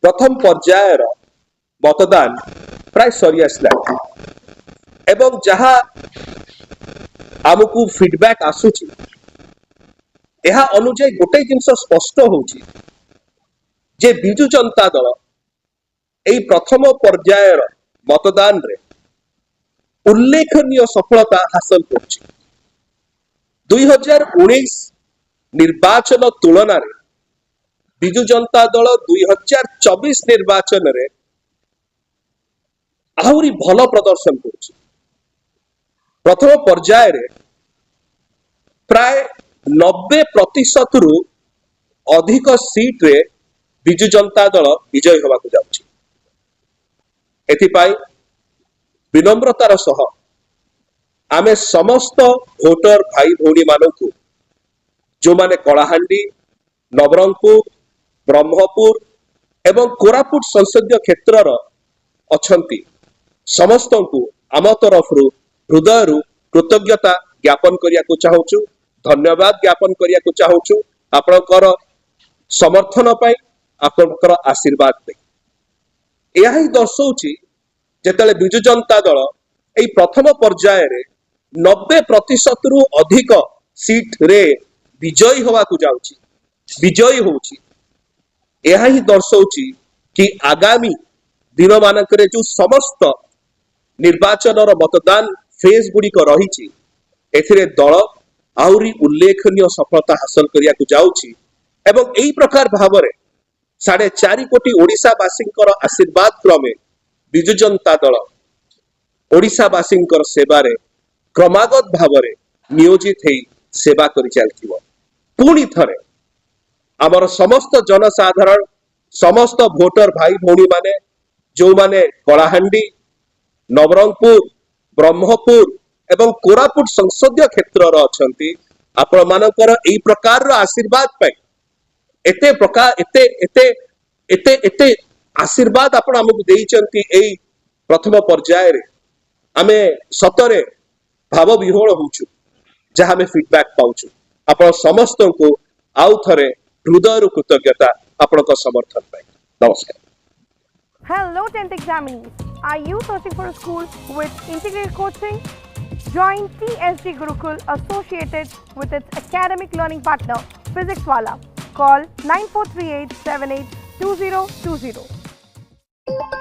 प्रथम पर्यायर मतदान प्राय सरी आसला एवं जहाँ आमको फीडबैक आसुची यह अनुजाई गोटे जिनस स्पष्ट होची जे बिजु जनता दल एई प्रथम पर्यायर मतदान रे उल्लेखनीय सफलता हासिल करछि 2019 निर्वाचन तुलन रे बिजु जनता दल 2024 निर्वाचन रे आहुरी भल प्रदर्शन करछि प्रथम पर्याय रे प्राय 90% रु अधिक सीट रे बिजु जनता दल विजय होबाकु जाउछि एथिपाई विनम्रतार सह आमे समस्त भोटर भाई भौणी मानकु जो माने कलाहांडी नवरंगपुर ब्रह्मपुर एवं कोरापुट संसदीय क्षेत्र अछंती समस्त को आम तरफ हृदय कृतज्ञता ज्ञापन करिया को चाहूचु धन्यवाद ज्ञापन करिया को चाहूचु आपनकर समर्थन पाई आपनकर आशीर्वाद पाई यह ही दर्शाउची जेतले बिजु जनता दल एई प्रथम पर्याय रे 90% रु अधिक सीट रे विजयी होवा को जाउची विजयी होउची यह ही दर्शाउची कि आगामी दिन मानकरे जो समस्त निर्वाचन मतदान फेज गुड़िक रही एथिरे दल आउरी उल्लेखनीय सफलता हासिल करिया को जाउची एवं एई प्रकार भावरे 4.5 कोटी ओडिशावासींकर आशीर्वाद क्रमे बिजु जनता दल ओडिशावासी सेवा क्रमागत भावरे नियोजित है सेवा करि चलथिबो पुणी थरे आमर समस्त जनसाधारण समस्त भोटर भाई भौणी माने जो माने कलाहांडी नवरंगपुर ब्रह्मपुर एवं कोरापुट संसदीय क्षेत्र अछंती आपण मानकर एई प्रकार आशीर्वाद पाई एते प्रकार एते एते एते एते आशीर्वाद आपण हमकु देइचंती एई प्रथम पर्याय रे आमे सतरे भाव विहोल होउछु जहाँ में फीडबैक पाउछु आपण समस्त को आउ थरे हृदय कृतज्ञता आपण को समर्थन पाई नमस्कार। Hello 10th examinees. Are you searching for a school with integrated coaching? Join TSG Gurukul associated with its academic learning partner Physics Wala. Call 9438 782020.